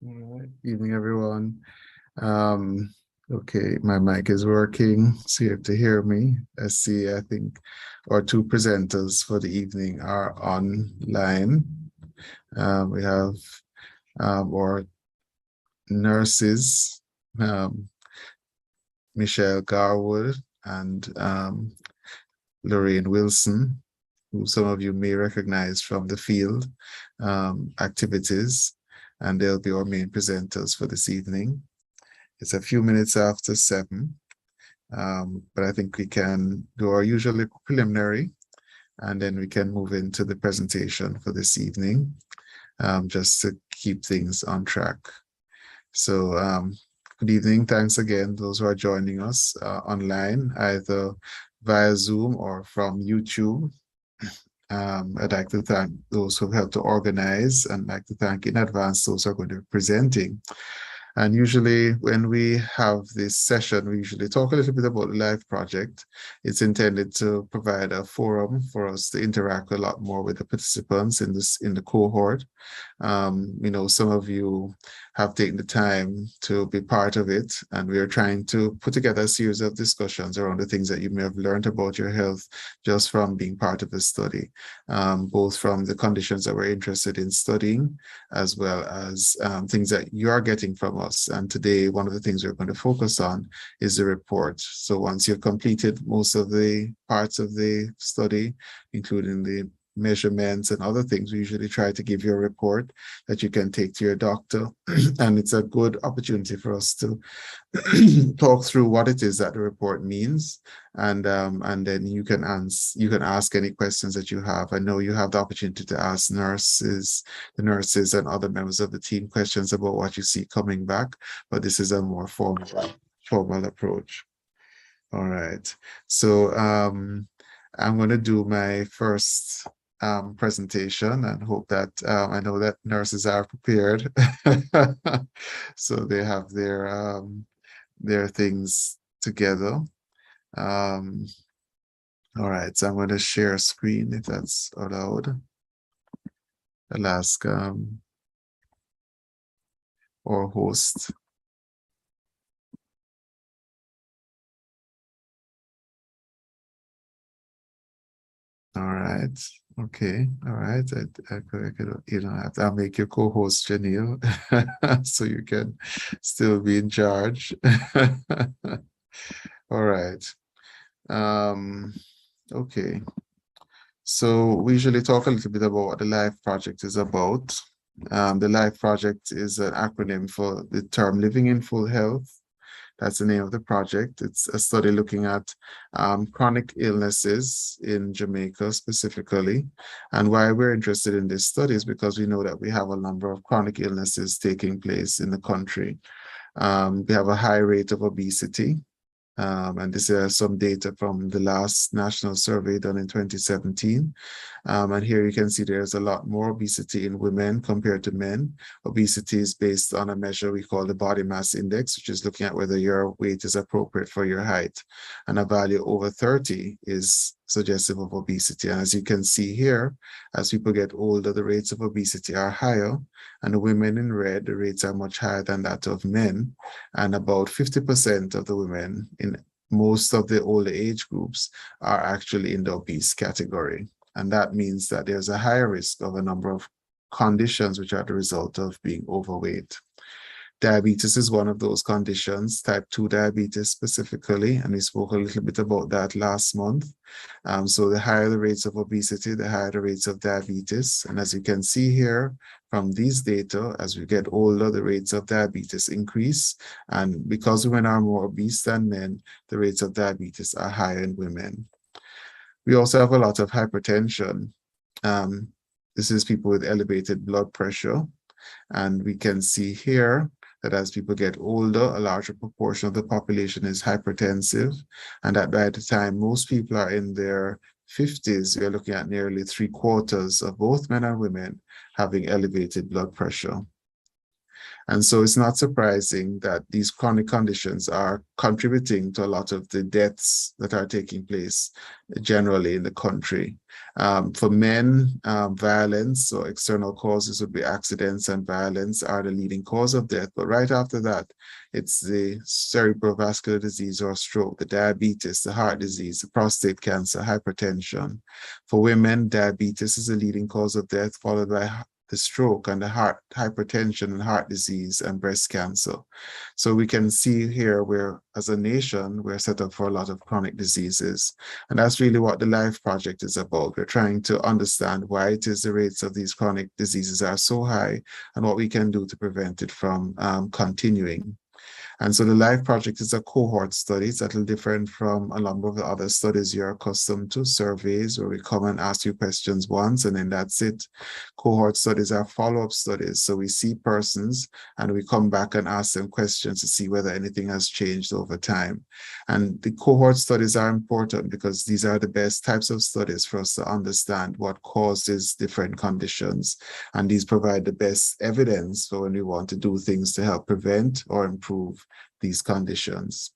All right. Evening, everyone. Okay, my mic is working. So you have to hear me. I think our two presenters for the evening are online. We have our nurses, Michelle Garwood and Lorraine Wilson, who some of you may recognize from the field activities, and they'll be our main presenters for this evening. It's a few minutes after 7, but I think we can do our usual preliminary, and then we can move into the presentation for this evening, just to keep things on track. So good evening. Thanks again, those who are joining us online, either via Zoom or from YouTube. I'd like to thank those who have helped to organize, and I'd like to thank in advance those who are going to be presenting. And usually when we have this session, we usually talk a little bit about the LIFE project. It's intended to provide a forum for us to interact a lot more with the participants in the cohort. Some of you have taken the time to be part of it, and we are trying to put together a series of discussions around the things that you may have learned about your health just from being part of the study, both from the conditions that we're interested in studying, as well as things that you are getting from us. And today, one of the things we're going to focus on is the report. So once you've completed most of the parts of the study, including the measurements and other things, we usually try to give you a report that you can take to your doctor. And it's a good opportunity for us to talk through what it is that the report means, and then you can ask any questions that you have. I know you have the opportunity to ask the nurses and other members of the team questions about what you see coming back, but this is a more formal approach. All right, so I'm going to do my first presentation and hope that I know that nurses are prepared. So they have their things together. All right, so I'm going to share a screen if that's allowed. I'll ask our host. All right. Okay. All right. I could, I'll make your co-host Janelle, so you can still be in charge. All right. Okay. So we usually talk a little bit about what the LIFE project is about. The LIFE project is an acronym for the term Living in Full Health. That's the name of the project. It's a study looking at chronic illnesses in Jamaica specifically. And why we're interested in this study is because we know that we have a number of chronic illnesses taking place in the country. We have a high rate of obesity. And this is some data from the last national survey done in 2017. And here you can see there's a lot more obesity in women compared to men. Obesity is based on a measure we call the body mass index, which is looking at whether your weight is appropriate for your height. And a value over 30 is suggestive of obesity. And as you can see here, as people get older, the rates of obesity are higher. And the women in red, the rates are much higher than that of men. And about 50% of the women in most of the older age groups are actually in the obese category. And that means that there's a higher risk of a number of conditions which are the result of being overweight. Diabetes is one of those conditions, type 2 diabetes specifically, and we spoke a little bit about that last month. So the higher the rates of obesity, the higher the rates of diabetes. And as you can see here from these data, as we get older, the rates of diabetes increase. And because women are more obese than men, the rates of diabetes are higher in women. We also have a lot of hypertension. This is people with elevated blood pressure. And we can see here that as people get older, a larger proportion of the population is hypertensive, and that by the time most people are in their 50s, we are looking at nearly 3/4 of both men and women having elevated blood pressure. And so it's not surprising that these chronic conditions are contributing to a lot of the deaths that are taking place generally in the country. For men, violence or external causes would be accidents, and violence are the leading cause of death. But right after that, it's the cerebrovascular disease or stroke, the diabetes, the heart disease, the prostate cancer, hypertension. For women, diabetes is the leading cause of death, followed by the stroke and the heart hypertension and heart disease and breast cancer. So we can see here where, as a nation, we're set up for a lot of chronic diseases. And that's really what the LIFE project is about. We're trying to understand why it is the rates of these chronic diseases are so high and what we can do to prevent it from continuing. And so the LIFE project is a cohort study. It's a little different from a number of the other studies you're accustomed to, surveys where we come and ask you questions once and then that's it. Cohort studies are follow-up studies. So we see persons and we come back and ask them questions to see whether anything has changed over time. And the cohort studies are important because these are the best types of studies for us to understand what causes different conditions. And these provide the best evidence for when we want to do things to help prevent or improve these conditions.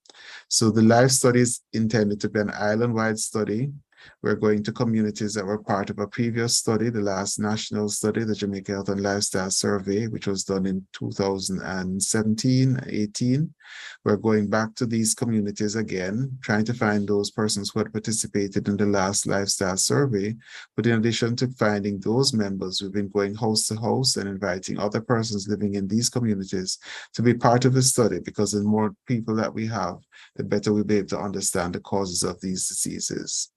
So the LIFE study is intended to be an island-wide study. We're going to communities that were part of a previous study, the last national study, the Jamaica Health and Lifestyle Survey, which was done in 2017-18. We're going back to these communities again, trying to find those persons who had participated in the last lifestyle survey. But in addition to finding those members, we've been going house to house and inviting other persons living in these communities to be part of the study, because the more people that we have, the better we'll be able to understand the causes of these diseases.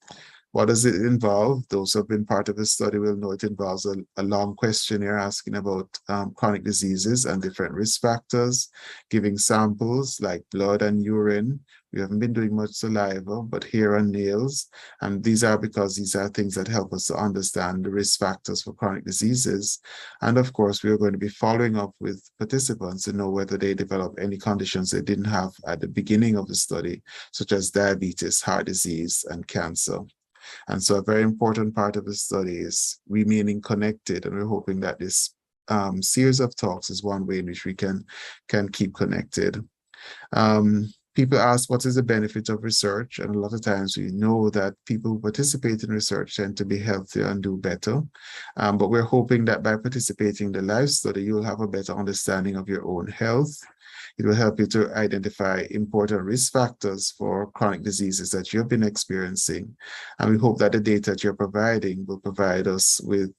What does it involve? Those who have been part of the study will know it involves a long questionnaire asking about chronic diseases and different risk factors, giving samples like blood and urine. We haven't been doing much saliva, but hair and nails. And these are because these are things that help us to understand the risk factors for chronic diseases. And of course, we are going to be following up with participants to know whether they develop any conditions they didn't have at the beginning of the study, such as diabetes, heart disease, and cancer. And so a very important part of the study is remaining connected, and we're hoping that this series of talks is one way in which we can keep connected. People ask, what is the benefit of research? And a lot of times we know that people who participate in research tend to be healthier and do better. But we're hoping that by participating in the LIFE study, you'll have a better understanding of your own health. It will help you to identify important risk factors for chronic diseases that you've been experiencing. And we hope that the data that you're providing will provide us with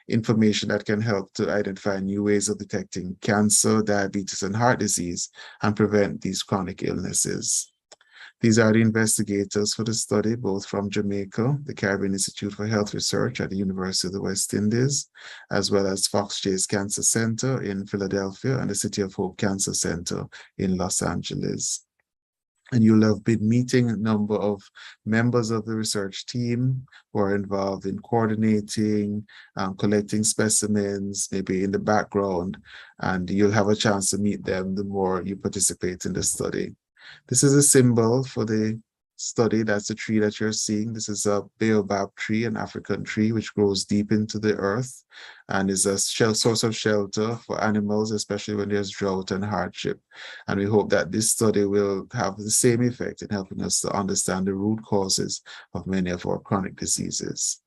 information that can help to identify new ways of detecting cancer, diabetes, and heart disease and prevent these chronic illnesses. These are the investigators for the study, both from Jamaica, the Caribbean Institute for Health Research at the University of the West Indies, as well as Fox Chase Cancer Center in Philadelphia and the City of Hope Cancer Center in Los Angeles. And you'll have been meeting a number of members of the research team who are involved in coordinating, collecting specimens, maybe in the background, and you'll have a chance to meet them the more you participate in the study. This is a symbol for the study. That's the tree that you're seeing. This is a baobab tree, an African tree, which grows deep into the earth and is a source of shelter for animals, especially when there's drought and hardship. And we hope that this study will have the same effect in helping us to understand the root causes of many of our chronic diseases.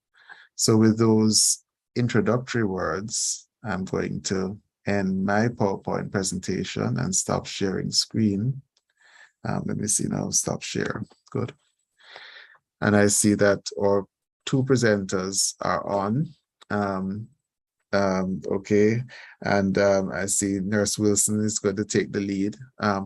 So with those introductory words, I'm going to end my PowerPoint presentation and stop sharing screen. Let me see now, stop share, good. And I see that our two presenters are on. Okay, and I see Nurse Wilson is going to take the lead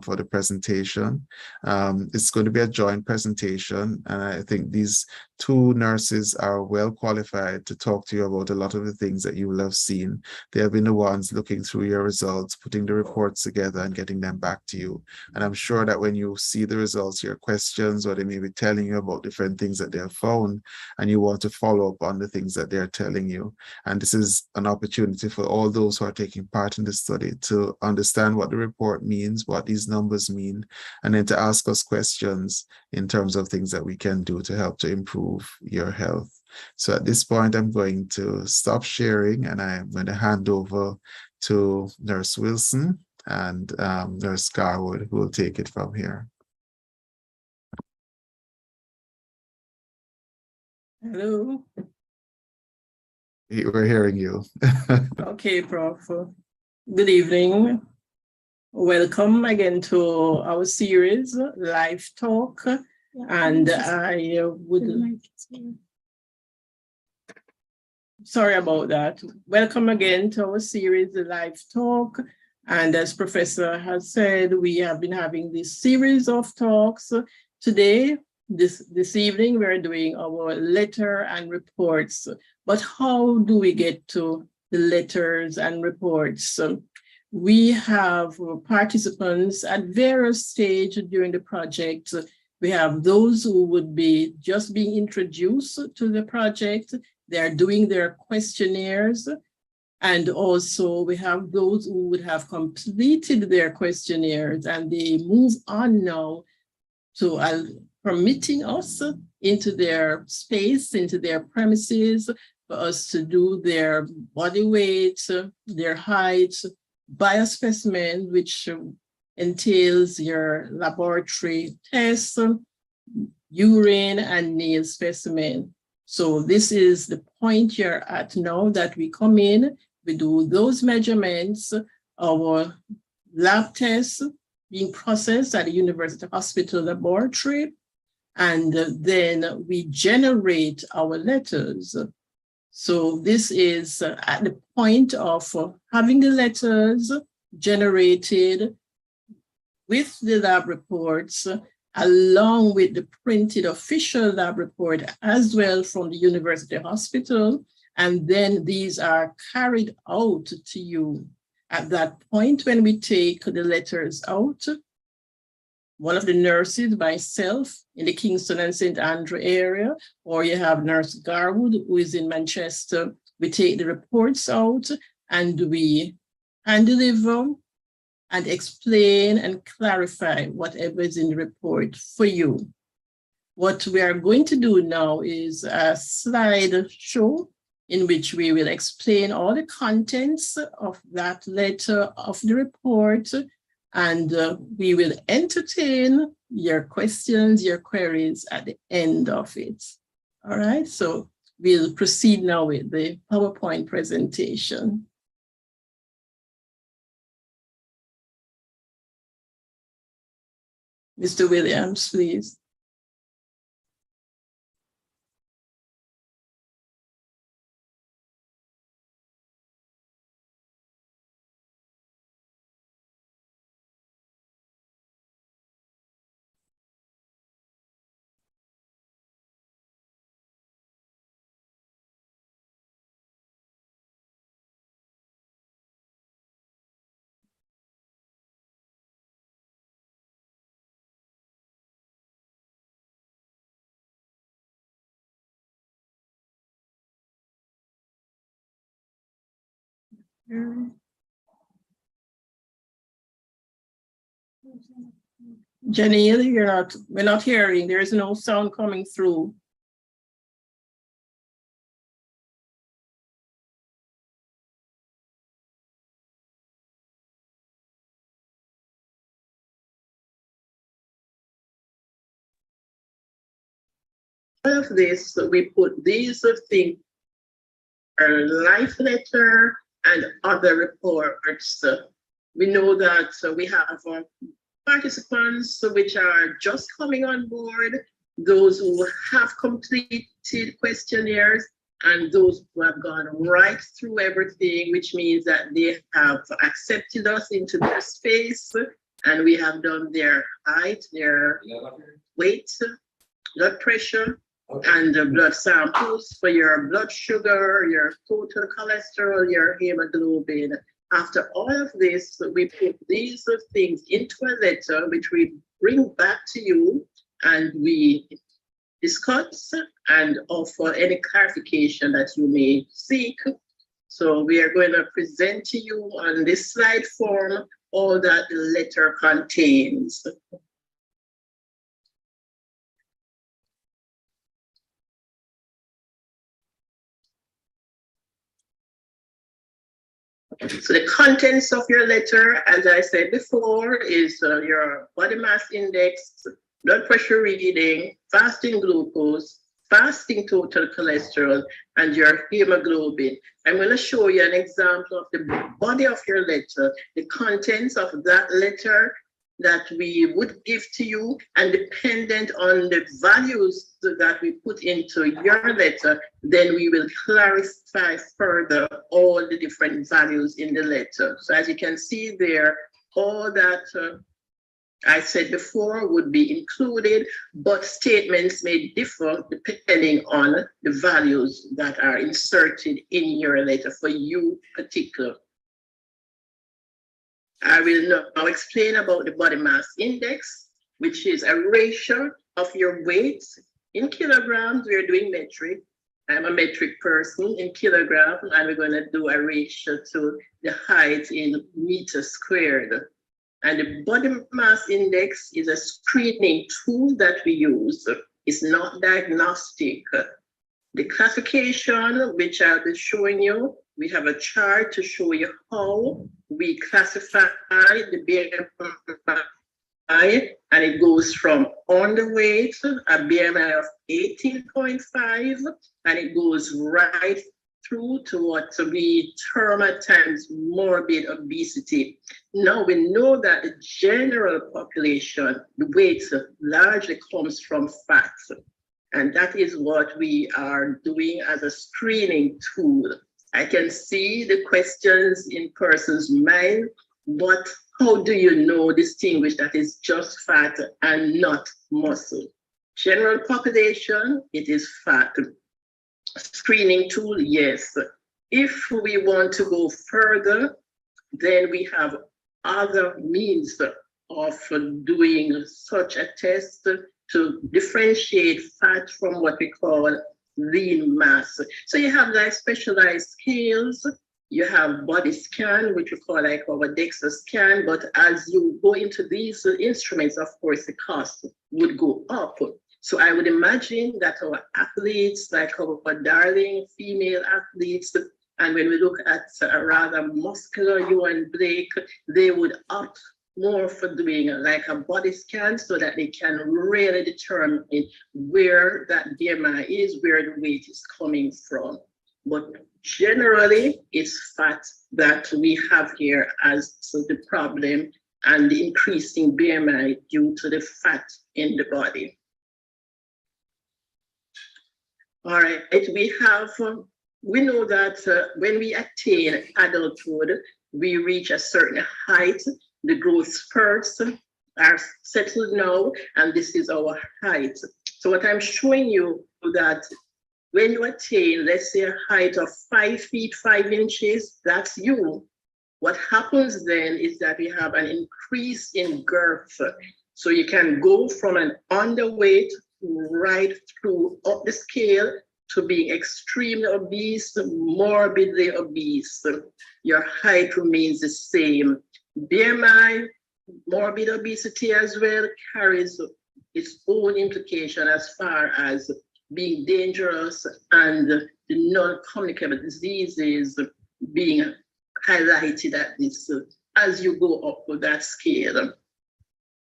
for the presentation. It's going to be a joint presentation, and I think these two nurses are well qualified to talk to you about a lot of the things that you will have seen. They have been the ones looking through your results, putting the reports together and getting them back to you. And I'm sure that when you see the results, your questions, or they may be telling you about different things that they have found, and you want to follow up on the things that they're telling you. And this is an opportunity for all those who are taking part in the study to understand what the report means, what these numbers mean, and then to ask us questions in terms of things that we can do to help to improve your health. So at this point, I'm going to stop sharing and I'm going to hand over to Nurse Wilson, and Nurse Garwood, who will take it from here. Hello. We're hearing you. Okay, Prof. Good evening. Welcome again to our series, Live Talk. And I would... Sorry about that. Welcome again to our series, Live Talk. And as Professor has said, we have been having this series of talks. Today, this evening, we're doing our letter and reports. But how do we get to the letters and reports? We have participants at various stages during the project. We have those who would be just being introduced to the project. They're doing their questionnaires. And also we have those who would have completed their questionnaires and they move on now to permitting us into their space, into their premises, for us to do their body weight, their height, biospecimen, which entails your laboratory tests, urine and nail specimen. So this is the point you're at now that we come in, we do those measurements, our lab tests being processed at the University Hospital Laboratory, and then we generate our letters. So this is at the point of having the letters generated with the lab reports, along with the printed official lab report as well from the University Hospital. And then these are carried out to you. At that point, when we take the letters out, one of the nurses, myself, in the Kingston and St. Andrew area, or you have Nurse Garwood, who is in Manchester, we take the reports out and we hand deliver and explain and clarify whatever is in the report for you. What we are going to do now is a slide show in which we will explain all the contents of that letter of the report, and we will entertain your questions, your queries at the end of it. All right, so we'll proceed now with the PowerPoint presentation. Mr. Williams, please. Janelle, we're not hearing. There is no sound coming through. All of this, we put these things, our life letter and other reports. We know that we have participants which are just coming on board, those who have completed questionnaires, and those who have gone right through everything, which means that they have accepted us into their space, and we have done their height, their weight, blood pressure, and the blood samples for your blood sugar, your total cholesterol, your hemoglobin. After all of this, we put these things into a letter, which we bring back to you, and we discuss and offer any clarification that you may seek. So we are going to present to you on this slide form all that the letter contains. So the contents of your letter, as I said before, is your body mass index, blood pressure reading, fasting glucose, fasting total cholesterol, and your hemoglobin. I'm going to show you an example of the body of your letter, the contents of that letter that we would give to you, and dependent on the values that we put into your letter, then we will clarify further all the different values in the letter. So as you can see there, all that I said before would be included, but statements may differ depending on the values that are inserted in your letter for you particular. I will now explain about the body mass index, which is a ratio of your weight in kilograms. We're doing metric. I'm a metric person in kilograms, and we're going to do a ratio to the height in meters squared. And the body mass index is a screening tool that we use. It's not diagnostic. The classification, which I'll be showing you, we have a chart to show you how we classify the BMI, and it goes from underweight, a BMI of 18.5, and it goes right through to what we term at times morbid obesity. Now we know that the general population, the weight largely comes from fat. And that is what we are doing as a screening tool. I can see the questions in person's mind, but how do you know, distinguish that is just fat and not muscle? General population, it is fat. Screening tool, yes. If we want to go further, then we have other means of doing such a test to differentiate fat from what we call lean mass. So you have like specialized scales, you have body scan, which we call like our DEXA scan, but as you go into these instruments, of course, the cost would go up. So I would imagine that our athletes, like our darling female athletes, and when we look at a rather muscular you and Blake, they would opt more for doing like a body scan so that they can really determine where that BMI is, where the weight is coming from. But generally, it's fat that we have here as the problem, and the increasing BMI due to the fat in the body. All right, we know that when we attain adulthood, we reach a certain height. The growth spurts are settled now, and this is our height. So what I'm showing you that when you attain, let's say, a height of 5 feet 5 inches, that's you. What happens then is that we have an increase in girth. So you can go from an underweight right through up the scale to being extremely obese, morbidly obese. Your height remains the same. BMI, morbid obesity as well, carries its own implication as far as being dangerous and the non-communicable diseases being highlighted at this as you go up with that scale.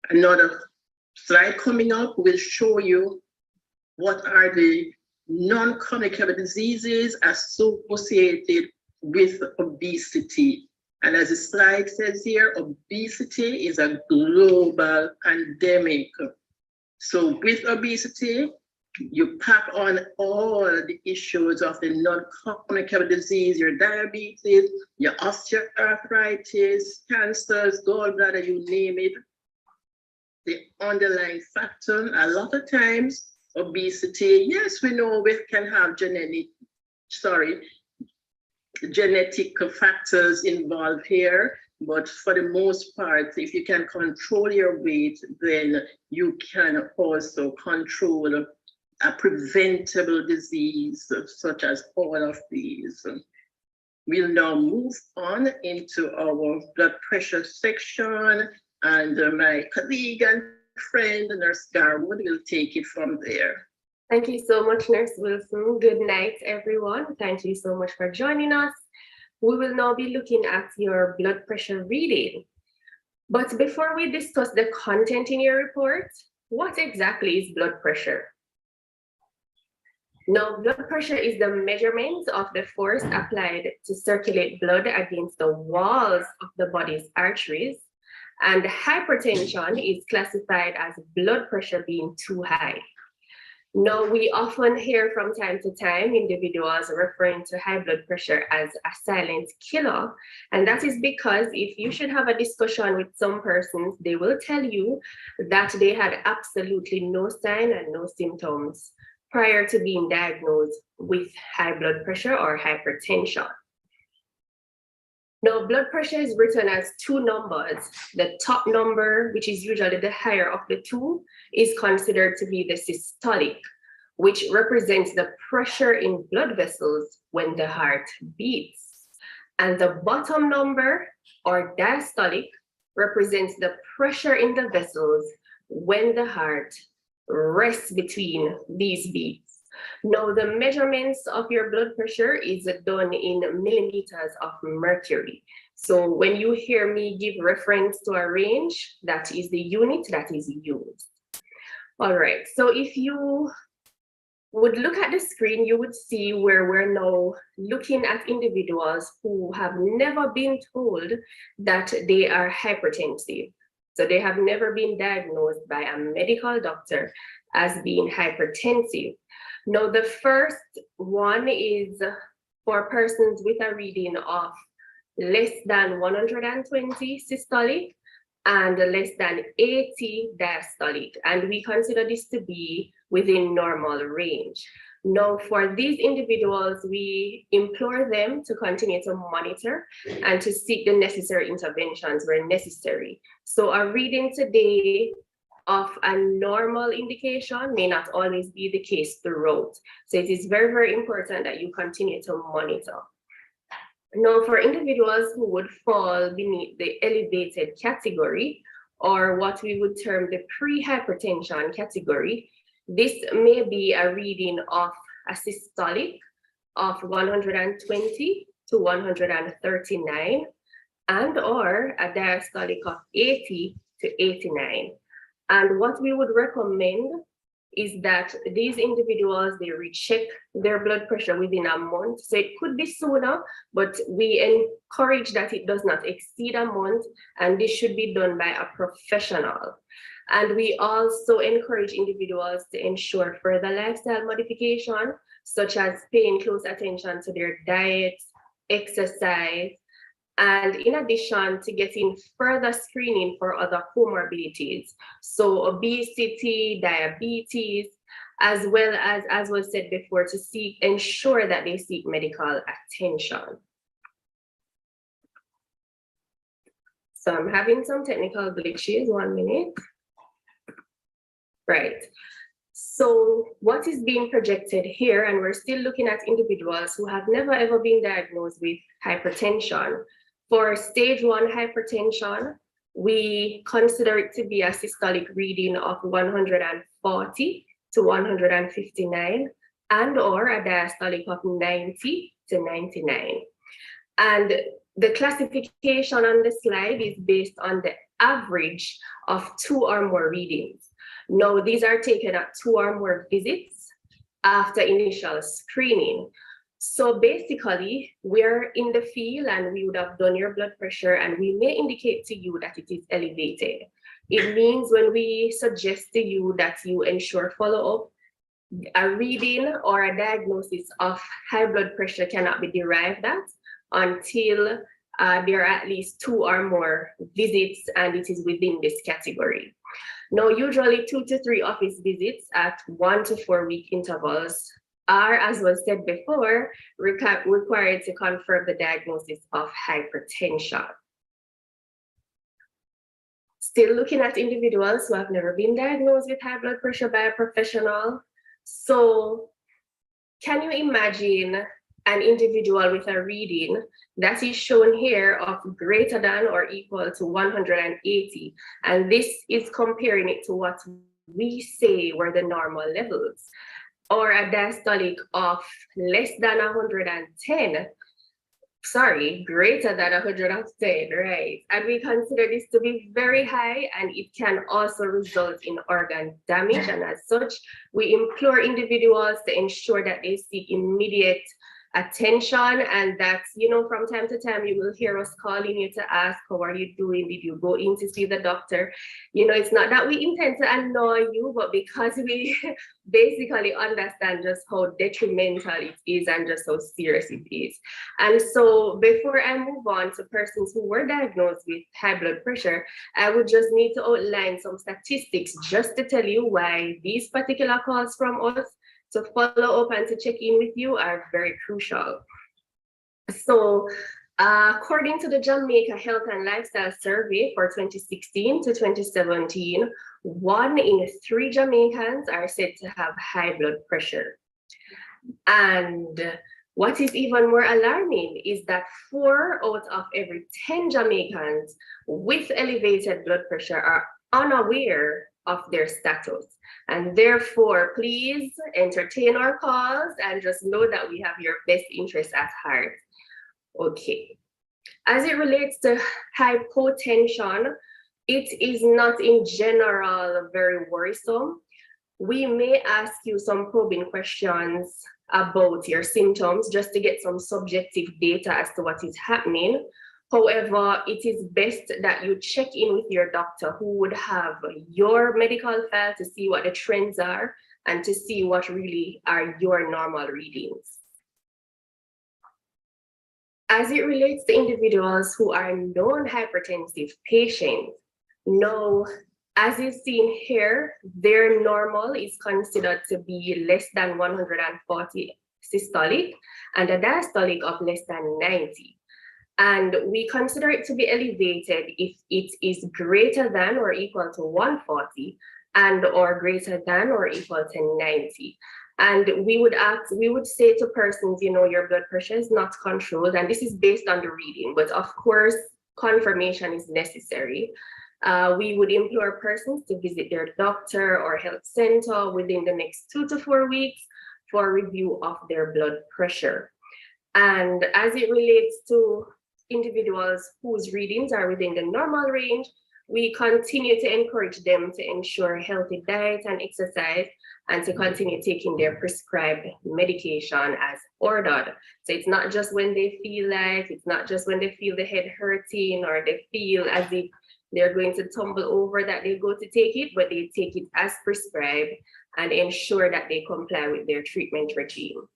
Another slide coming up will show you what are the non-communicable diseases associated with obesity. And as the slide says here, obesity is a global pandemic. So with obesity, you pack on all the issues of the non-communicable disease, your diabetes, your osteoarthritis, cancers, gallbladder, you name it. The underlying factor, a lot of times, obesity, yes, we know we can have genetic factors involved here, but for the most part, if you can control your weight, then you can also control a preventable disease such as all of these. We'll now move on into our blood pressure section, and my colleague and friend, Nurse Garwood, will take it from there. Thank you so much, Nurse Wilson. Good night, everyone. Thank you so much for joining us. we will now be looking at your blood pressure reading. But before we discuss the content in your report, what exactly is blood pressure? Now, blood pressure is the measurement of the force applied to circulate blood against the walls of the body's arteries. And hypertension is classified as blood pressure being too high. Now, we often hear from time to time individuals referring to high blood pressure as a silent killer. And that is because if you should have a discussion with some persons, they will tell you that they had absolutely no sign and no symptoms prior to being diagnosed with high blood pressure or hypertension. Now, blood pressure is written as two numbers. The top number, which is usually the higher of the two, is considered to be the systolic, which represents the pressure in blood vessels when the heart beats. And the bottom number, or diastolic, represents the pressure in the vessels when the heart rests between these beats. Now, the measurements of your blood pressure is done in millimeters of mercury. So when you hear me give reference to a range, that is the unit that is used. All right, so if you would look at the screen, you would see where we're now looking at individuals who have never been told that they are hypertensive. So they have never been diagnosed by a medical doctor as being hypertensive. Now, the first one is for persons with a reading of less than 120 systolic and less than 80 diastolic. And we consider this to be within normal range. Now, for these individuals, we implore them to continue to monitor and to seek the necessary interventions where necessary. So a reading today of a normal indication may not always be the case throughout. So it is very, very important that you continue to monitor. Now, for individuals who would fall beneath the elevated category, or what we would term the pre-hypertension category, this may be a reading of a systolic of 120 to 139, and or a diastolic of 80 to 89. And what we would recommend is that these individuals, they recheck their blood pressure within a month. So it could be sooner, but we encourage that it does not exceed a month, and this should be done by a professional. And we also encourage individuals to ensure further lifestyle modification, such as paying close attention to their diet, exercise, and in addition to getting further screening for other comorbidities, so obesity, diabetes, as well as was said before, to ensure that they seek medical attention. So I'm having some technical glitches, 1 minute. Right. So what is being projected here, and we're still looking at individuals who have never ever been diagnosed with hypertension. For stage 1 hypertension, we consider it to be a systolic reading of 140 to 159, and or a diastolic of 90 to 99. And the classification on the slide is based on the average of 2 or more readings. Now, these are taken at 2 or more visits after initial screening. So basically, we're in the field and we would have done your blood pressure, and we may indicate to you that it is elevated. It means when we suggest to you that you ensure follow-up, a reading or a diagnosis of high blood pressure cannot be derived at until there are at least 2 or more visits and it is within this category. Now, usually 2 to 3 office visits at 1 to 4 week intervals are, as was said before, required to confirm the diagnosis of hypertension. Still looking at individuals who have never been diagnosed with high blood pressure by a professional. So can you imagine an individual with a reading that is shown here of greater than or equal to 180, and this is comparing it to what we say were the normal levels, or a diastolic of less than 110, sorry, greater than 110, right? And we consider this to be very high, and it can also result in organ damage. And as such, we implore individuals to ensure that they seek immediate attention, and that's, from time to time you will hear us calling you to ask, how are you doing? Did you go in to see the doctor? It's not that we intend to annoy you, but because we basically understand just how detrimental it is and just how serious it is. And so before I move on to persons who were diagnosed with high blood pressure, I would just need to outline some statistics just to tell you why these particular calls from us to follow up and to check in with you are very crucial. So according to the Jamaica Health and Lifestyle Survey for 2016 to 2017, 1 in 3 Jamaicans are said to have high blood pressure. And what is even more alarming is that 4 out of every 10 Jamaicans with elevated blood pressure are unaware of their status. And therefore, please entertain our calls and just know that we have your best interest at heart. Okay. As it relates to hypotension, it is not in general very worrisome. We may ask you some probing questions about your symptoms just to get some subjective data as to what is happening. However, it is best that you check in with your doctor who would have your medical file to see what the trends are and to see what really are your normal readings. As it relates to individuals who are non-hypertensive patients, now, as is seen here, their normal is considered to be less than 140 systolic and a diastolic of less than 90. And we consider it to be elevated if it is greater than or equal to 140 and or greater than or equal to 90. And we would say to persons, your blood pressure is not controlled, and this is based on the reading, but of course, confirmation is necessary. We would implore persons to visit their doctor or health center within the next 2 to 4 weeks for review of their blood pressure. And as it relates to individuals whose readings are within the normal range, we continue to encourage them to ensure healthy diet and exercise and to continue taking their prescribed medication as ordered. So it's not just when they feel like, it's not just when they feel the head hurting or they feel as if they're going to tumble over that they go to take it, but they take it as prescribed and ensure that they comply with their treatment regime.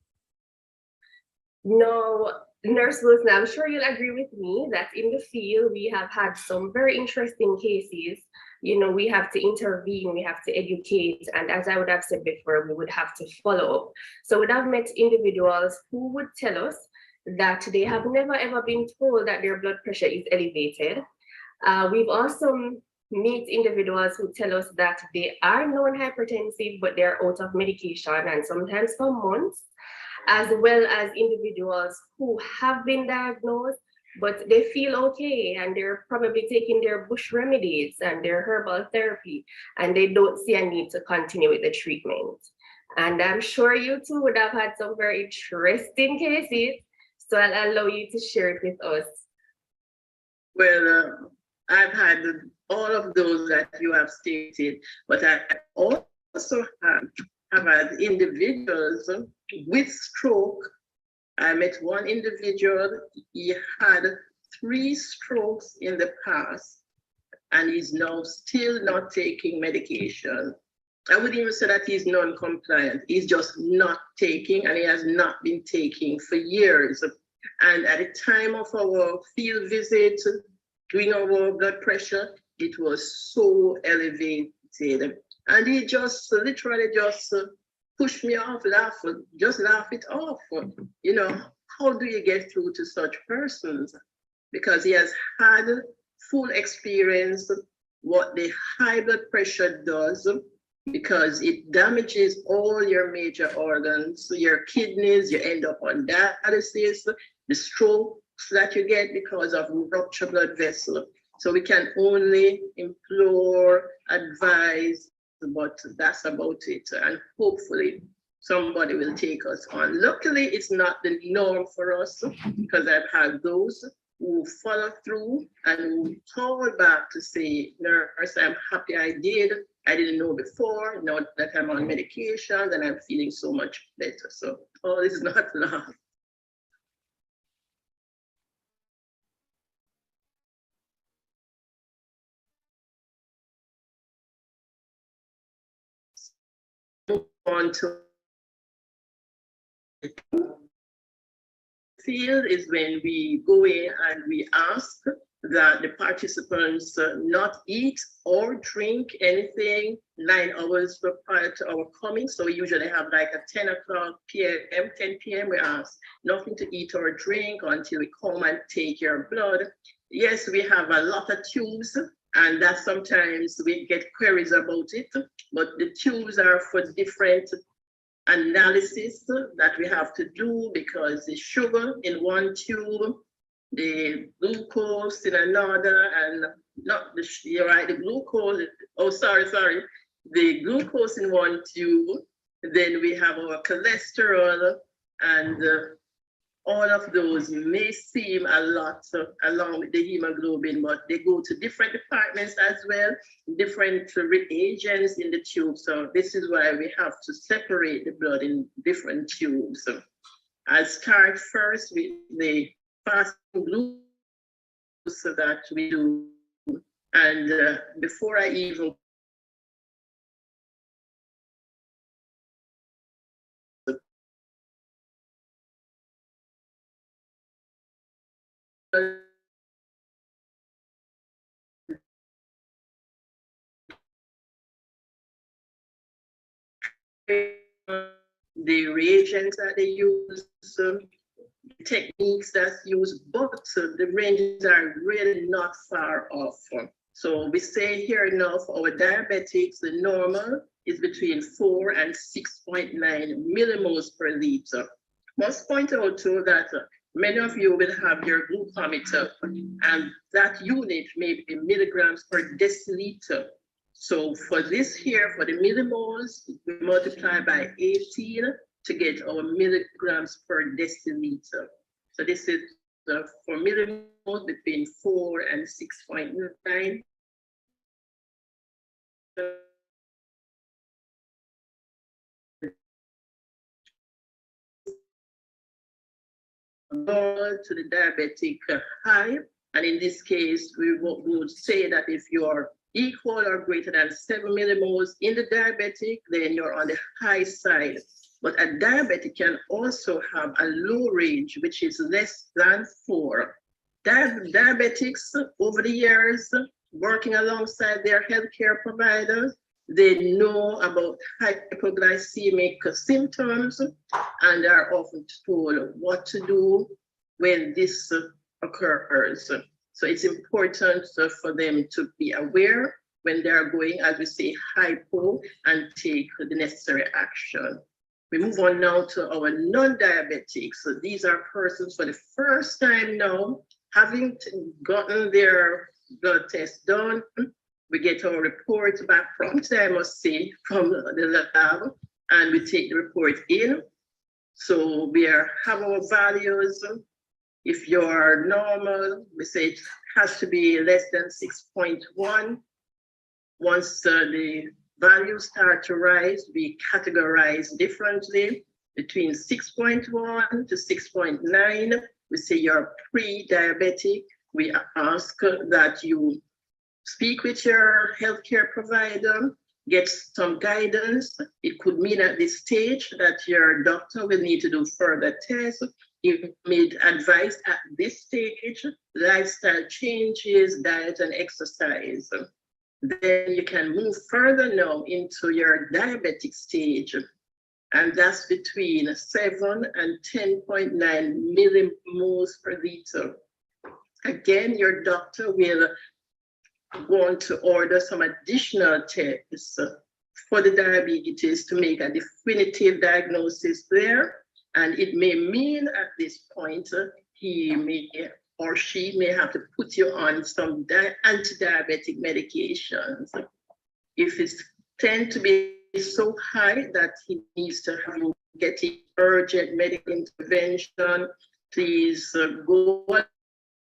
Now, Nurse Wilson, I'm sure you'll agree with me that in the field, we have had some very interesting cases. We have to intervene, we have to educate, and as I would have said before, we would have to follow up. So we'd have met individuals who would tell us that they have never ever been told that their blood pressure is elevated. We've also met individuals who tell us that they are non-hypertensive, but they're out of medication and sometimes for months, as well as individuals who have been diagnosed, but they feel okay and they're probably taking their bush remedies and their herbal therapy, and they don't see a need to continue with the treatment. And I'm sure you too would have had some very interesting cases, so I'll allow you to share it with us. Well, I've had all of those that you have stated, but I also have had individuals with stroke. I met one individual, he had 3 strokes in the past, and he's now still not taking medication. I wouldn't even say that he's non-compliant. He's just not taking, and he has not been taking for years. And at the time of our field visit, doing our blood pressure, it was so elevated. And he just literally just push me off, laugh it off. How do you get through to such persons? Because he has had full experience what the high blood pressure does, because it damages all your major organs, your kidneys, you end up on dialysis, the strokes that you get because of ruptured blood vessel. So we can only implore, advise, but that's about it. And hopefully somebody will take us on. Luckily, it's not the norm for us because I've had those who follow through and who call back to say, nurse, I'm happy I did. I didn't know before. Now that I'm on medications and I'm feeling so much better. So all is not lost. On to field is when we go in and we ask that the participants not eat or drink anything 9 hours prior to our coming. So we usually have like a 10 o'clock p.m., 10 p.m. We ask nothing to eat or drink until we come and take your blood. Yes, we have a lot of tubes, and that sometimes we get queries about it, but the tubes are for different analysis that we have to do because the sugar in one tube, the glucose in another, and not the, you're right, the glucose, oh, sorry, the glucose in one tube, then we have our cholesterol, and all of those may seem a lot along with the hemoglobin, but they go to different departments as well, different reagents in the tube. So this is why we have to separate the blood in different tubes. I'll start first with the fasting glucose that we do. And before I even the reagents that they use, techniques that's used, but the ranges are really not far off. So we say here now for our diabetics, the normal is between 4 and 6.9 millimoles per liter. Must point out too that many of you will have your glucometer, and that unit may be milligrams per deciliter. So for this here, for the millimoles, we multiply by 18 to get our milligrams per deciliter. So this is for millimoles between 4 and 6.9. To the diabetic high, and in this case, we would say that if you are equal or greater than 7 millimoles in the diabetic, then you're on the high side. But a diabetic can also have a low range, which is less than 4. Diabetics, over the years, working alongside their healthcare providers, they know about hypoglycemic symptoms and are often told what to do when this occurs. So it's important for them to be aware when they're going, as we say, hypo, and take the necessary action. We move on now to our non-diabetics. So these are persons for the first time now, having gotten their blood test done. We get our report back from, I must say, from the lab, and we take the report in. So we have our values. If you're normal, we say it has to be less than 6.1. Once the values start to rise, we categorize differently between 6.1 to 6.9. We say you're pre-diabetic. We ask that you speak with your healthcare provider, get some guidance. It could mean at this stage that your doctor will need to do further tests. You may advise at this stage, lifestyle changes, diet and exercise. Then you can move further now into your diabetic stage, and that's between 7 and 10.9 millimoles per liter. Again, your doctor will want to order some additional tests for the diabetes to make a definitive diagnosis there. And it may mean at this point, he may or she may have to put you on some anti-diabetic medications. If it's tend to be is so high that he needs to have you getting urgent medical intervention, please go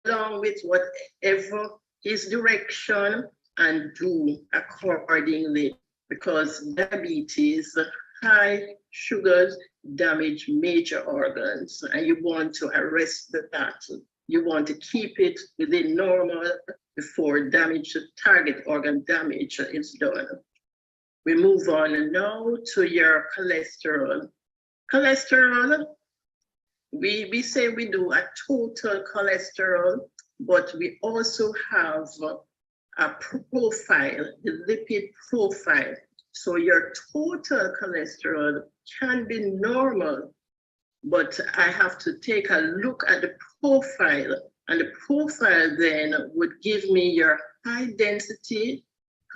along with whatever his direction and do accordingly, because diabetes, high sugars damage major organs, and you want to arrest that. You want to keep it within normal before damage, target organ damage is done. We move on now to your cholesterol. Cholesterol, we say we do a total cholesterol, but we also have a profile, the lipid profile. So your total cholesterol can be normal, but I have to take a look at the profile, and the profile then would give me your high density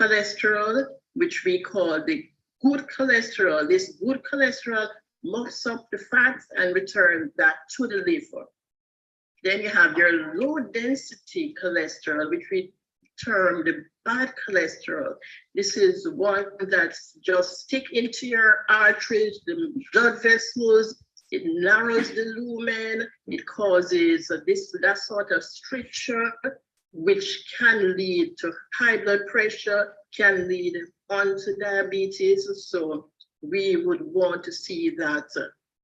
cholesterol, which we call the good cholesterol. This good cholesterol muffs up the fats and returns that to the liver. Then you have your low density cholesterol, which we term the bad cholesterol. This is one that's just stick into your arteries, the blood vessels. It narrows the lumen. It causes that sort of stricture, which can lead to high blood pressure, can lead on to diabetes. So we would want to see that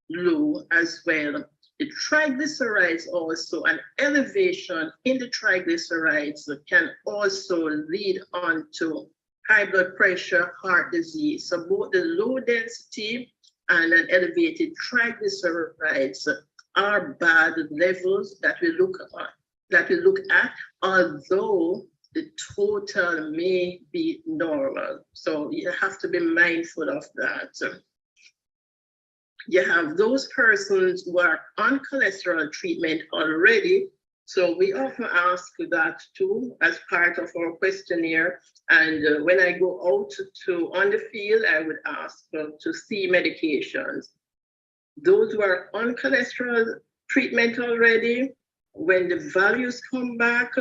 low as well. The triglycerides also, an elevation in the triglycerides can also lead on to high blood pressure, heart disease. So both the low density and an elevated triglycerides are bad levels that we look at, although the total may be normal. So you have to be mindful of that. You have those persons who are on cholesterol treatment already. So we often ask that too as part of our questionnaire. And when I go out on the field, I would ask to see medications. Those who are on cholesterol treatment already, when the values come back,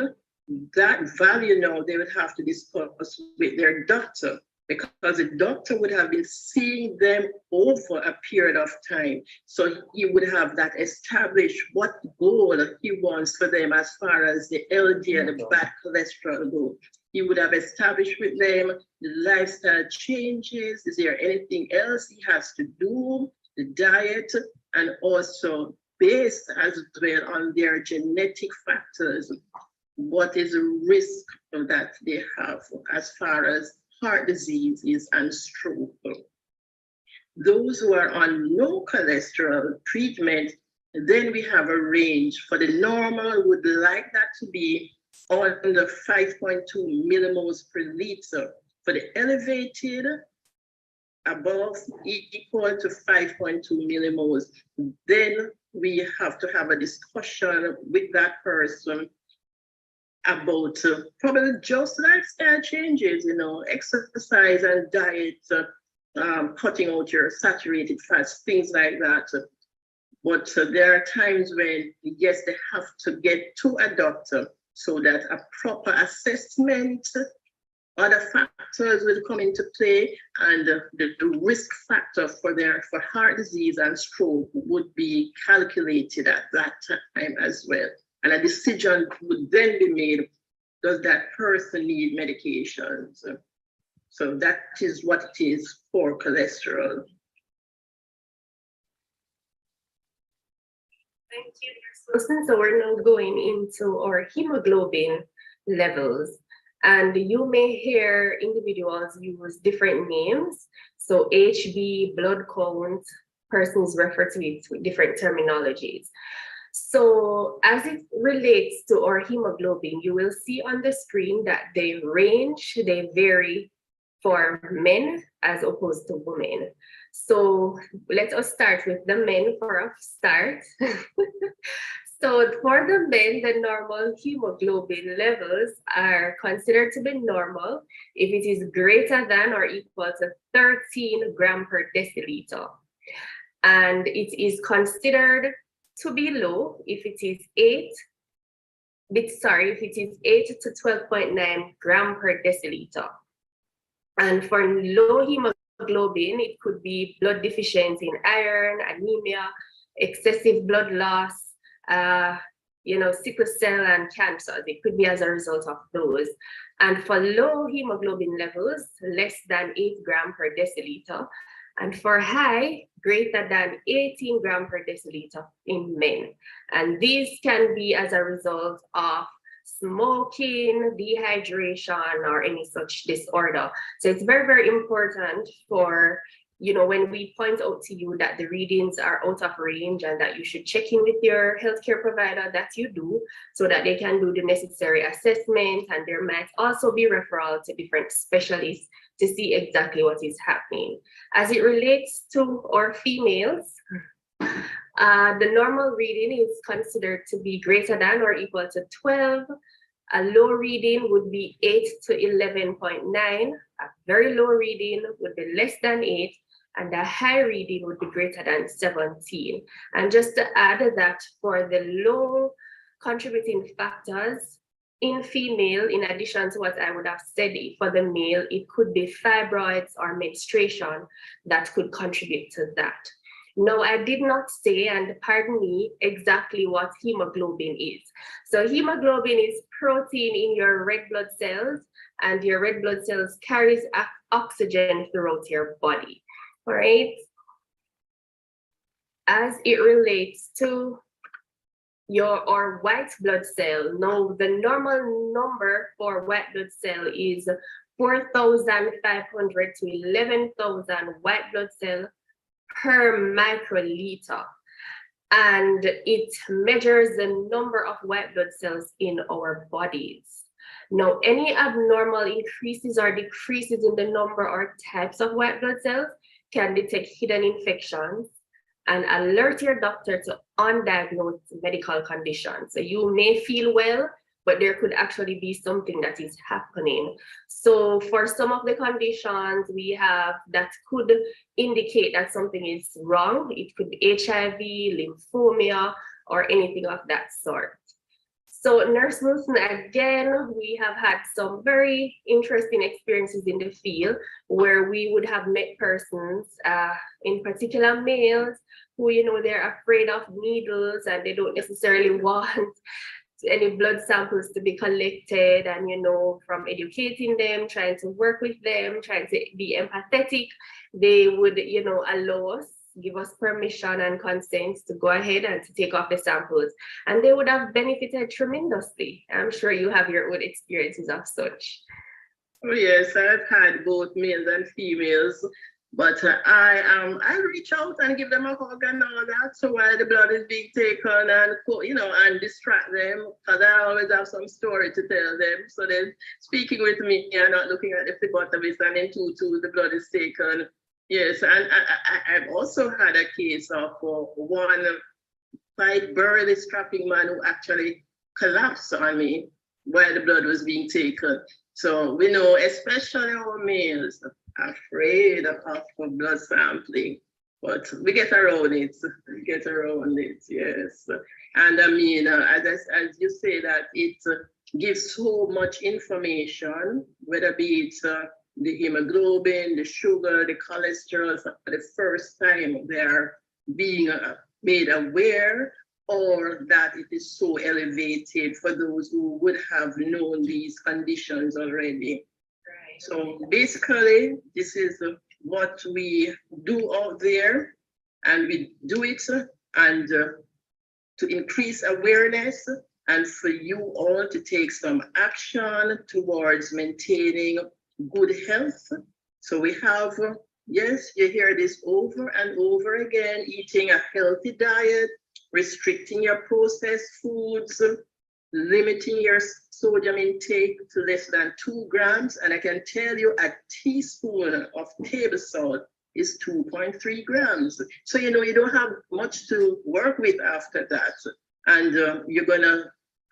that value now they would have to discuss with their doctor, because the doctor would have been seeing them over a period of time. So he would have that established what goal he wants for them as far as the LDL, the bad cholesterol go. He would have established with them the lifestyle changes. Is there anything else he has to do? The diet, and also based as well on their genetic factors, what is the risk that they have as far as heart disease and stroke. Those who are on no cholesterol treatment, then we have a range. For the normal, would like that to be under 5.2 millimoles per liter. For the elevated, above equal to 5.2 millimoles. Then we have to have a discussion with that person about probably just lifestyle changes, exercise and diet, cutting out your saturated fats, things like that. But there are times when, yes, they have to get to a doctor so that a proper assessment, other factors will come into play, and the risk factor for heart disease and stroke would be calculated at that time as well. And a decision would then be made, does that person need medications? So that is what it is for cholesterol. Thank you. So we're now going into our hemoglobin levels. And you may hear individuals use different names. So HB, blood count, persons refer to it with different terminologies. So as it relates to our hemoglobin, you will see on the screen that they vary for men as opposed to women. So let us start with the men for a start. So for the men, the normal hemoglobin levels are considered to be normal if it is greater than or equal to 13 grams per deciliter. And it is considered to be low if it is 8 to 12.9 grams per deciliter. And for low hemoglobin hemoglobin. It could be blood deficiency in iron, anemia, excessive blood loss, sickle cell and cancers. It could be as a result of those. And for low hemoglobin levels, less than 8 grams per deciliter. And for high, greater than 18 grams per deciliter in men. And these can be as a result of smoking, dehydration, or any such disorder. So it's very, very important for, when we point out to you that the readings are out of range and that you should check in with your healthcare provider, that you do, so that they can do the necessary assessment, and there might also be referral to different specialists to see exactly what is happening. As it relates to our females, the normal reading is considered to be greater than or equal to 12. A low reading would be 8 to 11.9. A very low reading would be less than 8. And a high reading would be greater than 17. And just to add that for the low contributing factors in female, in addition to what I would have said for the male, it could be fibroids or menstruation that could contribute to that. No, I did not say, and pardon me, exactly what hemoglobin is. So hemoglobin is protein in your red blood cells, and your red blood cells carries oxygen throughout your body. All right. As it relates to your white blood cell, now the normal number for white blood cell is 4,500 to 11,000 white blood cells per microliter. And it measures the number of white blood cells in our bodies. Now, any abnormal increases or decreases in the number or types of white blood cells can detect hidden infections and alert your doctor to undiagnosed medical conditions. So you may feel well, but there could actually be something that is happening. So for some of the conditions we have that could indicate that something is wrong, it could be HIV, lymphoma, or anything of that sort. So Nurse Wilson, again, we have had some very interesting experiences in the field where we would have met persons, in particular males, who, they're afraid of needles and they don't necessarily want any blood samples to be collected, and, from educating them, trying to work with them, trying to be empathetic, they would, allow us, give us permission and consent to go ahead and to take off the samples. And they would have benefited tremendously. I'm sure you have your own experiences of such. Oh yes, I've had both males and females, but I reach out and give them a hug and all that. So while the blood is being taken and, and distract them, because I always have some story to tell them. So they're speaking with me and not looking at the phlebotomist, and in tutu, the blood is taken. Yes, and I've also had a case of one quite burly strapping man who actually collapsed on me while the blood was being taken. So we know, especially our males, are afraid of blood sampling, but we get around it. Yes. And I mean, as you say, that it gives so much information, whether be it the hemoglobin, the sugar, the cholesterol, for the first time they're being made aware, or that it is so elevated for those who would have known these conditions already. Right. So basically, this is what we do out there, and we do it and to increase awareness and for you all to take some action towards maintaining good health. So we have, yes, you hear this over and over again, eating a healthy diet, restricting your processed foods, limiting your sodium intake to less than 2 grams. And I can tell you a teaspoon of table salt is 2.3 grams. So, you don't have much to work with after that. And you're gonna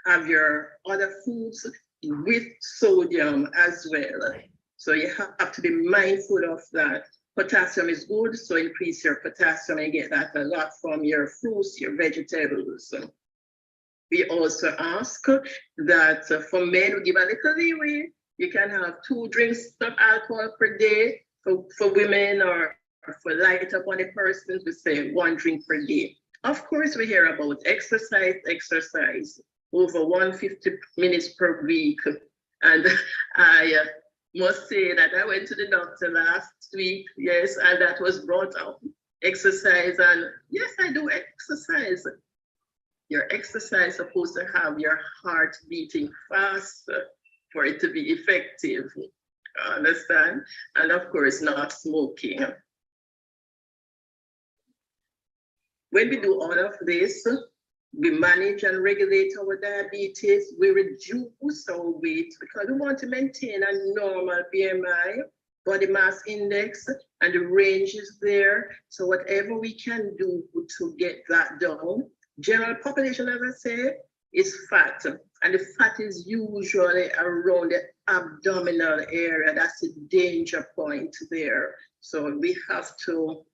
have your other foods with sodium as well. So you have to be mindful of that. Potassium is good, so increase your potassium and get that a lot from your fruits, your vegetables. We also ask that for men, we give a little leeway. You can have 2 drinks of alcohol per day. For women or for lighter body persons, we say 1 drink per day. Of course, we hear about exercise over 150 minutes per week. And I must say that I went to the doctor last week, yes, and that was brought up. Exercise, and yes, I do exercise. Your exercise is supposed to have your heart beating fast for it to be effective. Understand? And of course, not smoking. When we do all of this, we manage and regulate our diabetes, we reduce our weight because we want to maintain a normal BMI, body mass index, and the range is there. So whatever we can do to get that down. General population, as I say, is fat, and the fat is usually around the abdominal area. That's the danger point there. So we have to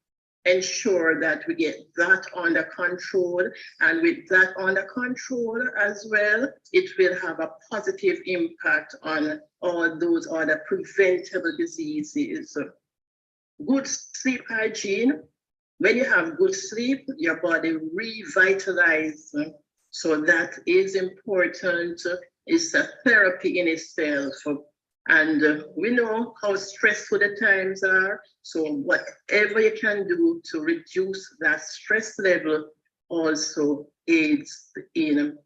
ensure that we get that under control, and with that under control as well, it will have a positive impact on all those other preventable diseases. Good sleep hygiene. When you have good sleep, your body revitalizes. So that is important. It's a therapy in itself. And we know how stressful the times are. So whatever you can do to reduce that stress level also aids in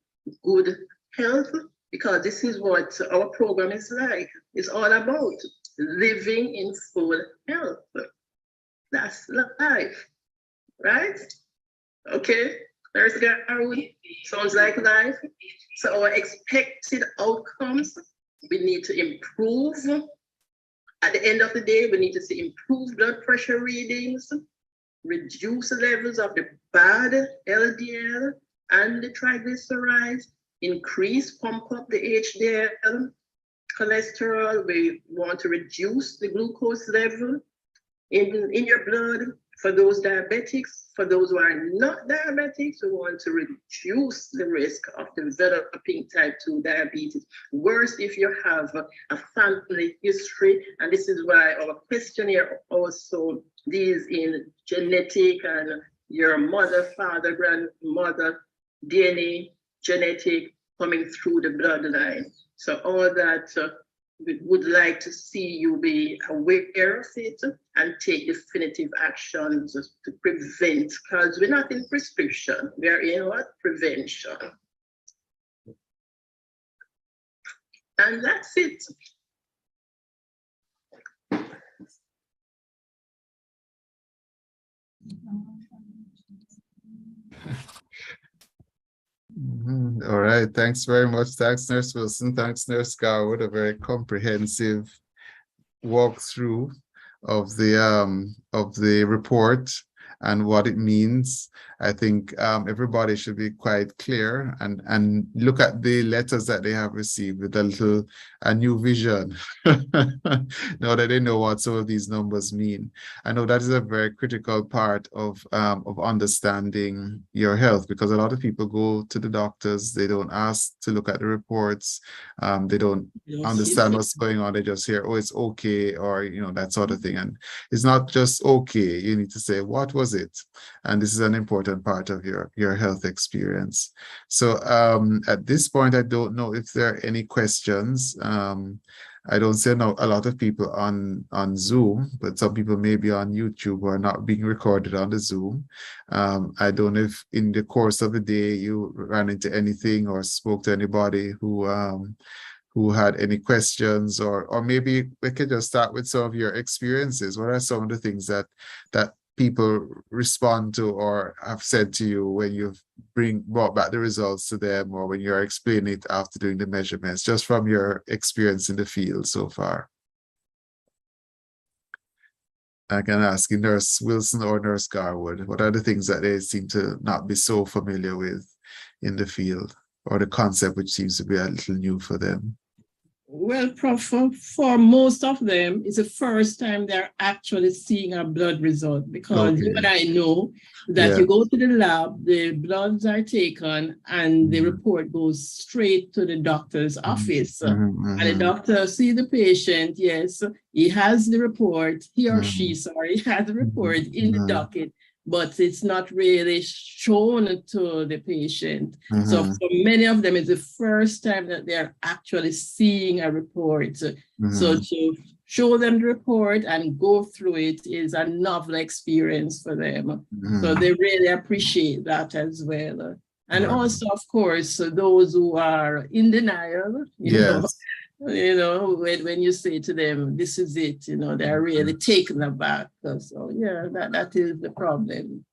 good health, because this is what our program is like. It's all about living in full health. That's life, right? Okay, there's Garwood. Sounds like life. So our expected outcomes, we need to improve. At the end of the day, we need to see improved blood pressure readings, reduce the levels of the bad LDL and the triglycerides, pump up the HDL, cholesterol. We want to reduce the glucose level in your blood. For those diabetics, for those who are not diabetics, we want to reduce the risk of developing type 2 diabetes. Worse if you have a family history, and this is why our questionnaire also deals in genetic and your mother, father, grandmother, DNA, genetic coming through the bloodline. So all that we would like to see you be aware of it and take definitive actions to prevent, because we're not in prescription, we are in what? Prevention. And that's it. All right, thanks very much. Thanks, Nurse Wilson. Thanks, Nurse Garwood. A very comprehensive walkthrough of the report and what it means. I think everybody should be quite clear and look at the letters that they have received with a new vision. Now that they know what some of these numbers mean. I know that is a very critical part of understanding your health, because a lot of people go to the doctors, they don't ask to look at the reports, they don't understand what's going on, they just hear, oh, it's okay, or that sort of thing. And it's not just okay, you need to say, what was it? And this is an important part of your health experience. So at this point, I don't know if there are any questions. I don't see a lot of people on Zoom, but some people may be on YouTube who are not being recorded on the Zoom. I don't know if in the course of the day you ran into anything or spoke to anybody who had any questions, or maybe we could just start with some of your experiences. What are some of the things that people respond to or have said to you when you've brought back the results to them, or when you're explaining it after doing the measurements, just from your experience in the field so far? I can ask you, Nurse Wilson or Nurse Garwood, what are the things that they seem to not be so familiar with in the field, or the concept which seems to be a little new for them? Well, Prof, for most of them, it's the first time they're actually seeing a blood result because you and Okay. I know that Yeah. you go to the lab, the bloods are taken, and the report goes straight to the doctor's office. And the doctor sees the patient, yes, he has the report, he or she, sorry, has the report in the docket, but it's not really shown to the patient. So for many of them, it's the first time that they're actually seeing a report. So to show them the report and go through it is a novel experience for them. So they really appreciate that as well. And also, of course, those who are in denial, you know, when you say to them, this is it, you know, they're really taken aback. So yeah, that is the problem.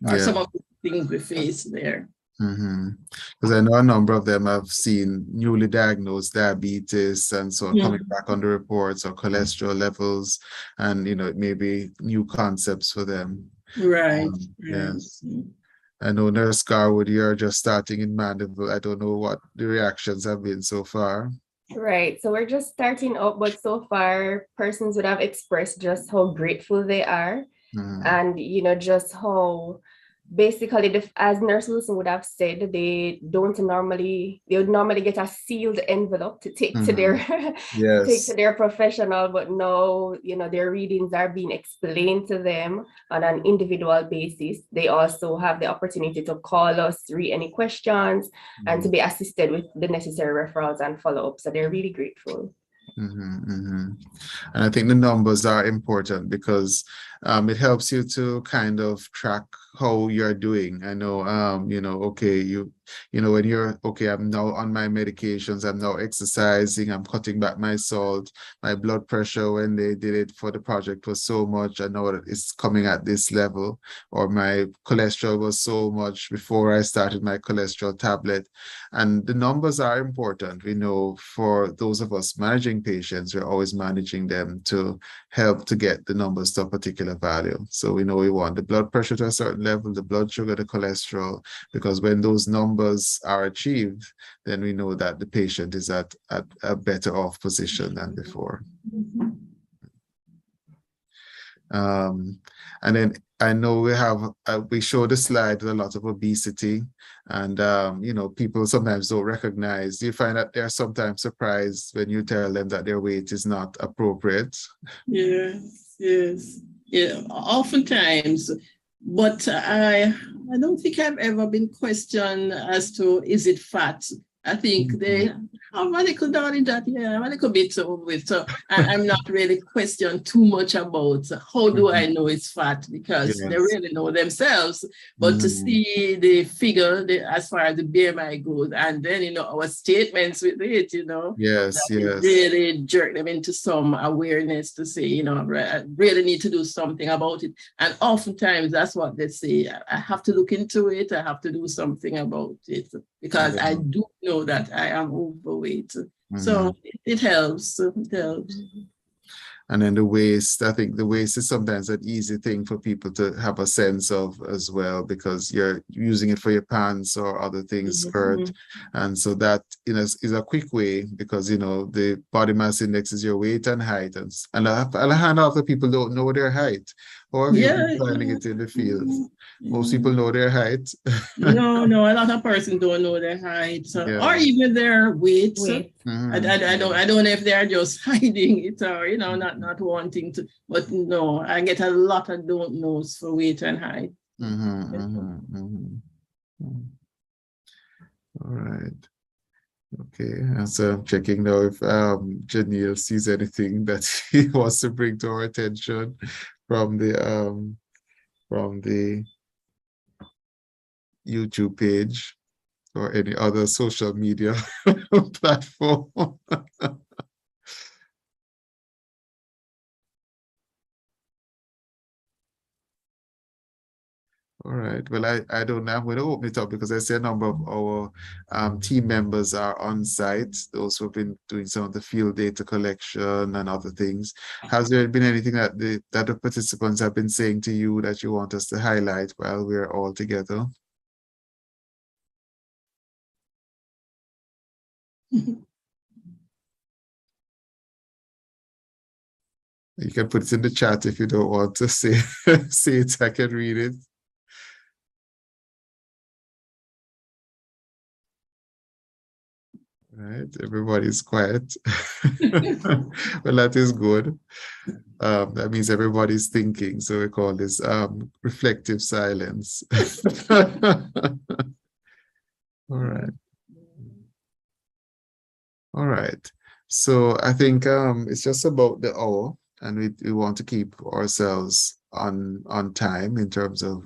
Or some of the things we face there. Because I know a number of them have seen newly diagnosed diabetes and so on coming back on the reports, or cholesterol levels, and you know, it may be new concepts for them. Right. Yes. I know Nurse Garwood, you're just starting in Mandeville. I don't know what the reactions have been so far. Right. So we're just starting up, but so far persons would have expressed just how grateful they are, and you know, just how basically, as Nurse Wilson would have said, they would normally get a sealed envelope to take to their take to their professional, but now, you know, their readings are being explained to them on an individual basis. They also have the opportunity to call us, read any questions, and to be assisted with the necessary referrals and follow-up. So they're really grateful. And I think the numbers are important because it helps you to kind of track how you're doing. I know, you know, okay, you know, when you're, okay, I'm now on my medications, I'm now exercising, I'm cutting back my salt, my blood pressure when they did it for the project was so much, I know that it's coming at this level, or my cholesterol was so much before I started my cholesterol tablet. And the numbers are important. We know for those of us managing patients, we're always managing them to help to get the numbers to a particular value. So we know we want the blood pressure to a certain level, the blood sugar, the cholesterol, because when those numbers are achieved, then we know that the patient is at a better off position than before. And then I know we have, we showed a slide with a lot of obesity, and, you know, people sometimes don't recognize. You find that they're sometimes surprised when you tell them that their weight is not appropriate. Yes, yes. Yeah, oftentimes. But I don't think I've ever been questioned as to, is it fat? I think they have a little knowledge that, yeah, I'm a little bit overweight. So I'm not really questioned too much about how do I know it's fat, because they really know themselves. But to see the figure as far as the BMI goes, and then, you know, our statements with it, you know, it really jerk them into some awareness to say, you know, I really need to do something about it. And oftentimes that's what they say. I have to look into it. I have to do something about it, because I do know that I am overweight. So it helps. It helps. And then the waist, I think the waist is sometimes an easy thing for people to have a sense of as well, because you're using it for your pants or other things, skirt. And so that, you know, is a quick way, because, you know, the body mass index is your weight and height. And a hand of the people don't know their height. How have you been finding it in the field? Most people know their height. No, a lot of persons don't know their height, or even their weight. I don't know if they're just hiding it, or, you know, not wanting to. But no, I get a lot of don't knows for weight and height. All right. Okay, and so I'm checking now if Janelle sees anything that he wants to bring to our attention from the YouTube page or any other social media platform. All right. Well, I don't know. I'm going to open it up because I see a number of our team members are on site, those who have been doing some of the field data collection and other things. Has there been anything that the participants have been saying to you that you want us to highlight while we're all together? You can put it in the chat if you don't want to say, say it, I can read it. Right, everybody's quiet. Well, that is good. That means everybody's thinking. So we call this reflective silence. All right. All right. So I think it's just about the hour, and we want to keep ourselves on time in terms of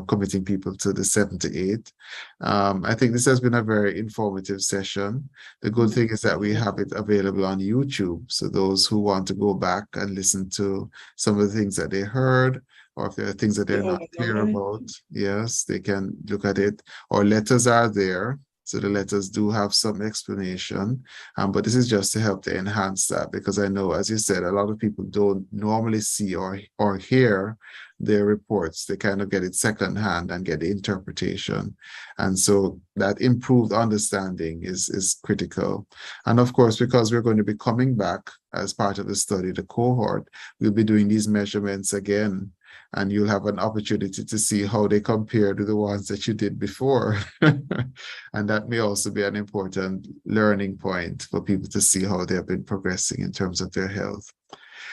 committing people to the 7 to 8. I think this has been a very informative session. The good thing is that we have it available on YouTube, so those who want to go back and listen to some of the things that they heard, or if there are things that they're not clear about, yes, they can look at it. Or letters are there. So the letters do have some explanation, but this is just to help to enhance that, because I know, as you said, a lot of people don't normally see or hear their reports. They kind of get it secondhand and get the interpretation. And so that improved understanding is critical. And of course, because we're going to be coming back as part of the study, the cohort, we'll be doing these measurements again. And you'll have an opportunity to see how they compare to the ones that you did before. And that may also be an important learning point for people to see how they have been progressing in terms of their health.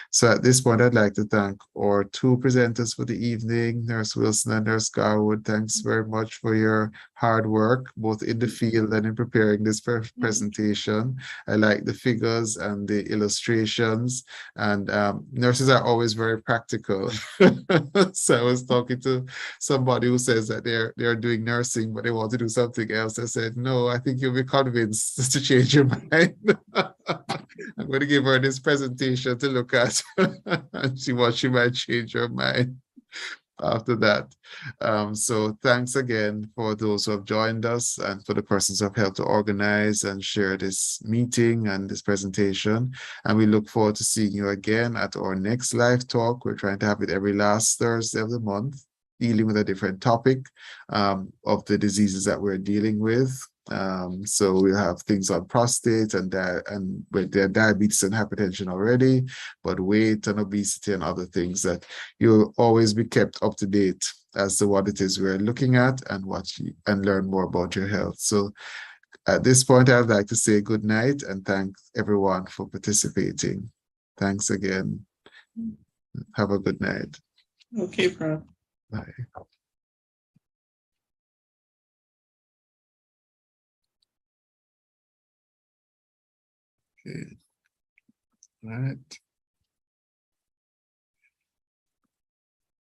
So at this point, I'd like to thank our 2 presenters for the evening, Nurse Wilson and Nurse Garwood. Thanks very much for your hard work, both in the field and in preparing this presentation. I like the figures and the illustrations, and nurses are always very practical. So I was talking to somebody who says that they're doing nursing, but they want to do something else. I said, no, I think you'll be convinced to change your mind. I'm going to give her this presentation to look at and see what she might change her mind after that. So thanks again for those who have joined us and for the persons who have helped to organize and share this meeting and this presentation. And we look forward to seeing you again at our next live talk. We're trying to have it every last Thursday of the month, dealing with a different topic of the diseases that we're dealing with. So we'll have things on prostate and with their diabetes and hypertension already, but weight and obesity and other things that you'll always be kept up to date as to what it is we're looking at and learn more about your health. So at this point, I'd like to say good night and thank everyone for participating. Thanks again. Have a good night. Okay, Prof. Bye. Okay. All right.